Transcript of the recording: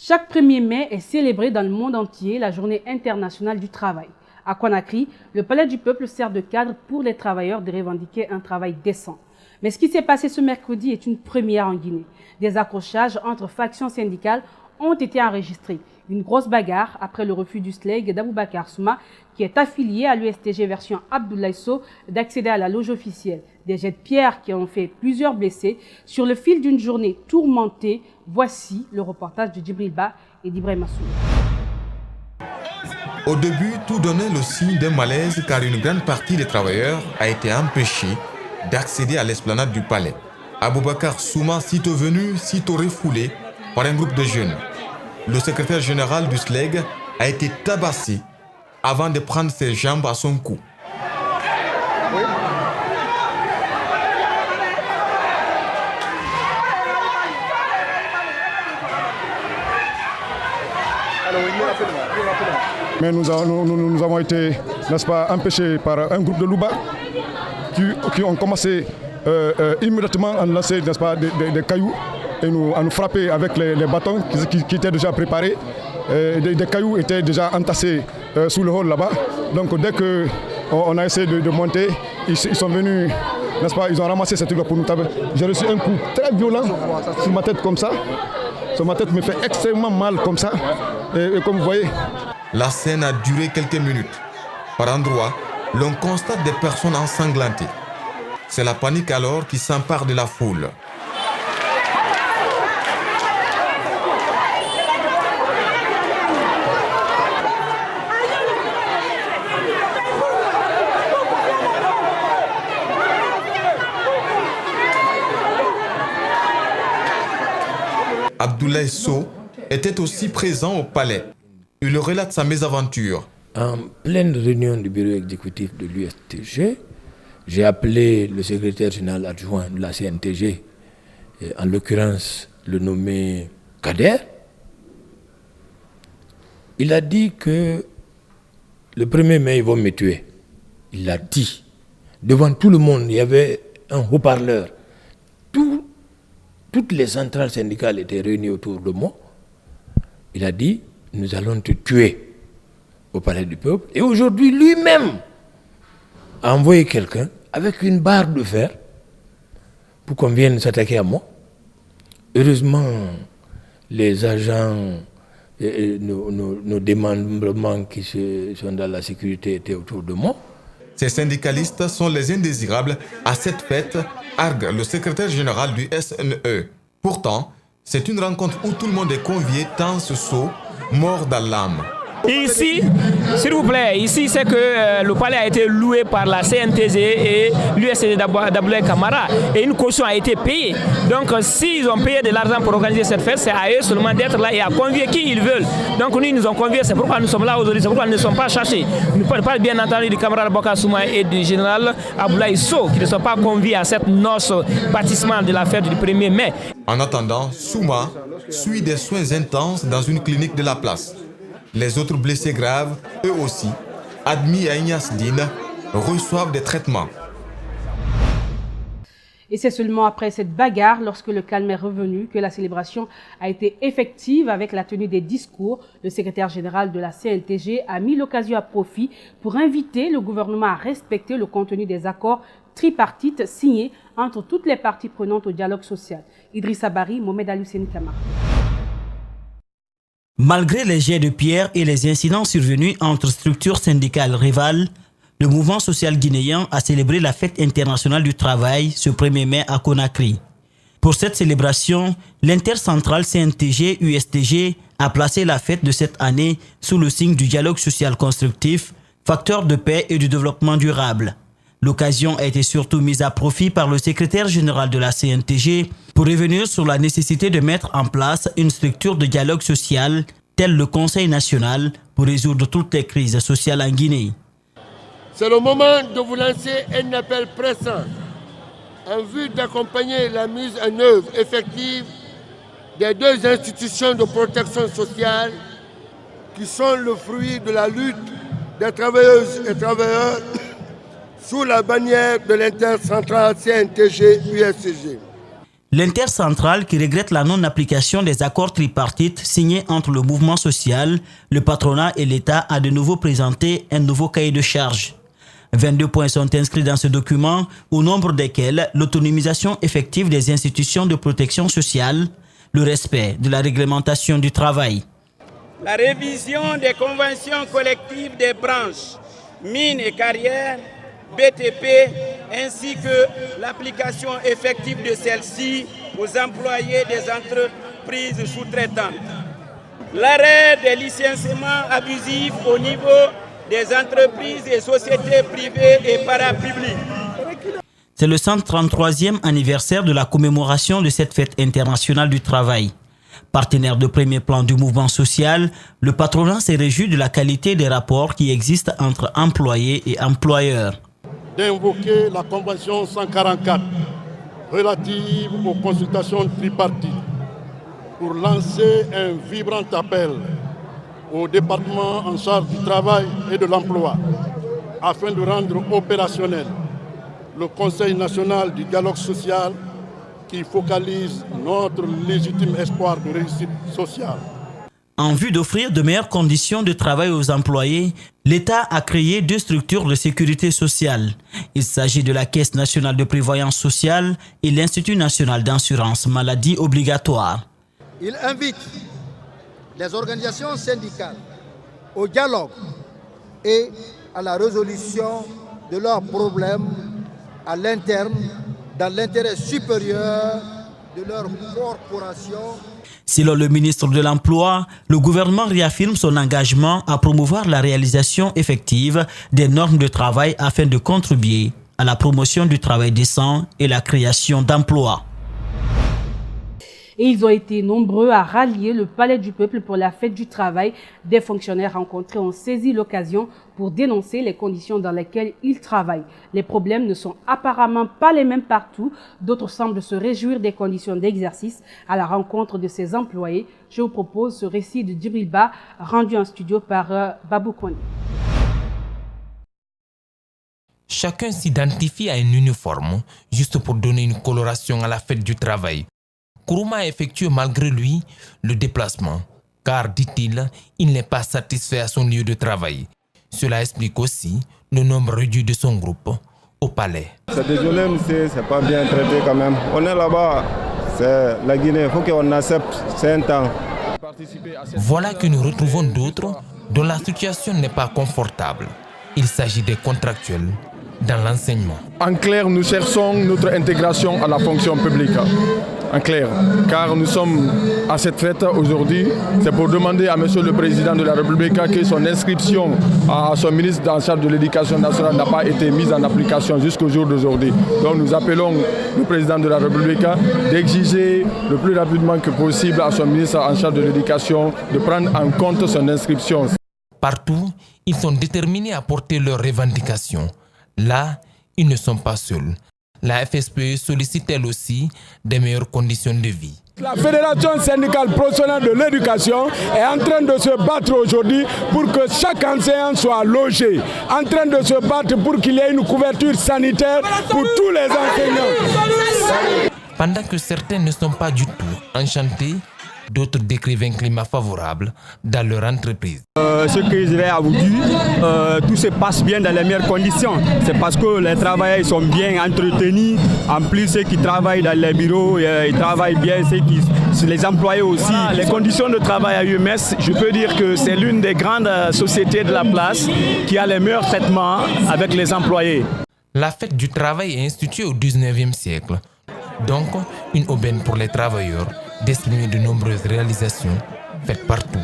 Chaque 1er mai est célébré dans le monde entier la Journée internationale du travail. À Conakry, le Palais du Peuple sert de cadre pour les travailleurs de revendiquer un travail décent. Mais ce qui s'est passé ce mercredi est une première en Guinée. Des accrochages entre factions syndicales ont été enregistrés. Une grosse bagarre après le refus du SLEG d'Aboubacar Souma, qui est affilié à l'USTG version Abdoulaye Sow, d'accéder à la loge officielle. Des jets de pierre qui ont fait plusieurs blessés sur le fil d'une journée tourmentée. Voici le reportage de Djibril Ba et d'Ibrahim Assou. Au début, tout donnait le signe d'un malaise car une grande partie des travailleurs a été empêchée d'accéder à l'esplanade du palais. Aboubacar Souma, sitôt venu, sitôt refoulé par un groupe de jeunes. Le secrétaire général du SLEG a été tabassé avant de prendre ses jambes à son cou. Mais nous avons été, n'est-ce pas, empêchés par un groupe de Louba qui ont commencé immédiatement à nous lancer, n'est-ce pas, des cailloux et à nous frapper avec les bâtons qui étaient déjà préparés. Des cailloux étaient déjà entassés sous le hall là-bas. Donc dès qu'on a essayé de monter, ils sont venus, n'est-ce pas, ils ont ramassé ce truc-là pour nous taper. J'ai reçu un coup très violent sur ma tête comme ça. Sur ma tête me fait extrêmement mal comme ça. Et comme vous voyez. La scène a duré quelques minutes. Par endroits, l'on constate des personnes ensanglantées. C'est la panique alors qui s'empare de la foule. Abdoulaye Sow était aussi présent au palais. Il relate sa mésaventure. En pleine réunion du bureau exécutif de l'USTG, j'ai appelé le secrétaire général adjoint de la CNTG, en l'occurrence le nommé Kader. Il a dit que le 1er mai, ils vont me tuer. Il l'a dit. Devant tout le monde, il y avait un haut-parleur. Toutes les centrales syndicales étaient réunies autour de moi. Il a dit, nous allons te tuer au Palais du Peuple. Et aujourd'hui, lui-même a envoyé quelqu'un avec une barre de fer pour qu'on vienne s'attaquer à moi. Heureusement, les agents, nos démembrements qui sont dans la sécurité étaient autour de moi. Ces syndicalistes sont les indésirables à cette fête, argue le secrétaire général du SNE. Pourtant, c'est une rencontre où tout le monde est convié tant ce saut, mort dans l'âme. Ici, s'il vous plaît, ici c'est que le palais a été loué par la CNTG et l'USTG d'Abdoulaye Camara et une caution a été payée. Donc s'ils ont payé de l'argent pour organiser cette fête, c'est à eux seulement d'être là et à convier qui ils veulent. Donc nous, ils nous ont conviés, c'est pourquoi nous sommes là aujourd'hui, c'est pourquoi nous ne sommes pas cherchés. Nous parlons bien entendu du camarade Aboubacar Souma et du général Abdoulaye Sow qui ne sont pas conviés à cette noce bâtissement de la fête du 1er mai. En attendant, Souma suit des soins intenses dans une clinique de la place. Les autres blessés graves, eux aussi, admis à Ignace Dine, reçoivent des traitements. Et c'est seulement après cette bagarre, lorsque le calme est revenu, que la célébration a été effective avec la tenue des discours. Le secrétaire général de la CNTG a mis l'occasion à profit pour inviter le gouvernement à respecter le contenu des accords tripartites signés entre toutes les parties prenantes au dialogue social. Idrissa Bari, Mohamed Alousseni Kamara. Malgré les jets de pierre et les incidents survenus entre structures syndicales rivales, le mouvement social guinéen a célébré la fête internationale du travail ce 1er mai à Conakry. Pour cette célébration, l'intercentrale CNTG-USTG a placé la fête de cette année sous le signe du dialogue social constructif, facteur de paix et de développement durable. L'occasion a été surtout mise à profit par le secrétaire général de la CNTG pour revenir sur la nécessité de mettre en place une structure de dialogue social, tel le Conseil national, pour résoudre toutes les crises sociales en Guinée. C'est le moment de vous lancer un appel pressant en vue d'accompagner la mise en œuvre effective des deux institutions de protection sociale qui sont le fruit de la lutte des travailleuses et travailleurs sous la bannière de l'intercentrale CNTG-USTG. L'intercentrale qui regrette la non-application des accords tripartites signés entre le mouvement social, le patronat et l'État a de nouveau présenté un nouveau cahier de charges. 22 points sont inscrits dans ce document, au nombre desquels l'autonomisation effective des institutions de protection sociale, le respect de la réglementation du travail. La révision des conventions collectives des branches, mines et carrières, BTP, ainsi que l'application effective de celle-ci aux employés des entreprises sous-traitantes. L'arrêt des licenciements abusifs au niveau des entreprises et sociétés privées et parapubliques. C'est le 133e anniversaire de la commémoration de cette fête internationale du travail. Partenaire de premier plan du mouvement social, le patronat s'est réjoui de la qualité des rapports qui existent entre employés et employeurs. D'invoquer la Convention 144 relative aux consultations tripartites pour lancer un vibrant appel au département en charge du travail et de l'emploi afin de rendre opérationnel le Conseil national du dialogue social qui focalise notre légitime espoir de réussite sociale. En vue d'offrir de meilleures conditions de travail aux employés, l'État a créé 2 structures de sécurité sociale. Il s'agit de la Caisse nationale de prévoyance sociale et l'Institut national d'assurance maladie obligatoire. Il invite les organisations syndicales au dialogue et à la résolution de leurs problèmes à l'interne dans l'intérêt supérieur de leur corporation. Selon le ministre de l'Emploi, le gouvernement réaffirme son engagement à promouvoir la réalisation effective des normes de travail afin de contribuer à la promotion du travail décent et la création d'emplois. Et ils ont été nombreux à rallier le Palais du Peuple pour la fête du travail. Des fonctionnaires rencontrés ont saisi l'occasion pour dénoncer les conditions dans lesquelles ils travaillent. Les problèmes ne sont apparemment pas les mêmes partout. D'autres semblent se réjouir des conditions d'exercice à la rencontre de ces employés. Je vous propose ce récit de Djibril Ba, rendu en studio par Babou Kone. Chacun s'identifie à un uniforme juste pour donner une coloration à la fête du travail. Kourouma effectue malgré lui le déplacement, car, dit-il, il n'est pas satisfait à son lieu de travail. Cela explique aussi le nombre réduit de son groupe au palais. C'est désolé, monsieur, c'est pas bien traité quand même. On est là-bas, c'est la Guinée, il faut qu'on accepte, c'est un temps. Voilà que nous retrouvons d'autres dont la situation n'est pas confortable. Il s'agit des contractuels dans l'enseignement. En clair, nous cherchons notre intégration à la fonction publique. En clair, car nous sommes à cette fête aujourd'hui, c'est pour demander à Monsieur le Président de la République que son inscription à son ministre en charge de l'Éducation nationale n'a pas été mise en application jusqu'au jour d'aujourd'hui. Donc nous appelons le Président de la République d'exiger le plus rapidement que possible à son ministre en charge de l'Éducation de prendre en compte son inscription. Partout, ils sont déterminés à porter leurs revendications. Là, ils ne sont pas seuls. La FSPE sollicite elle aussi des meilleures conditions de vie. La Fédération syndicale professionnelle de l'éducation est en train de se battre aujourd'hui pour que chaque enseignant soit logé, en train de se battre pour qu'il y ait une couverture sanitaire pour tous les enseignants. Pendant que certains ne sont pas du tout enchantés, d'autres décrivent un climat favorable dans leur entreprise. Ce que je vais à vous dire, tout se passe bien dans les meilleures conditions. C'est parce que les travailleurs sont bien entretenus. En plus, ceux qui travaillent dans les bureaux, ils travaillent bien. Les employés aussi. Voilà, les conditions de travail à UMS, je peux dire que c'est l'une des grandes sociétés de la place qui a les meilleurs traitements avec les employés. La fête du travail est instituée au 19e siècle. Donc, une aubaine pour les travailleurs d'exprimer de nombreuses réalisations faites partout.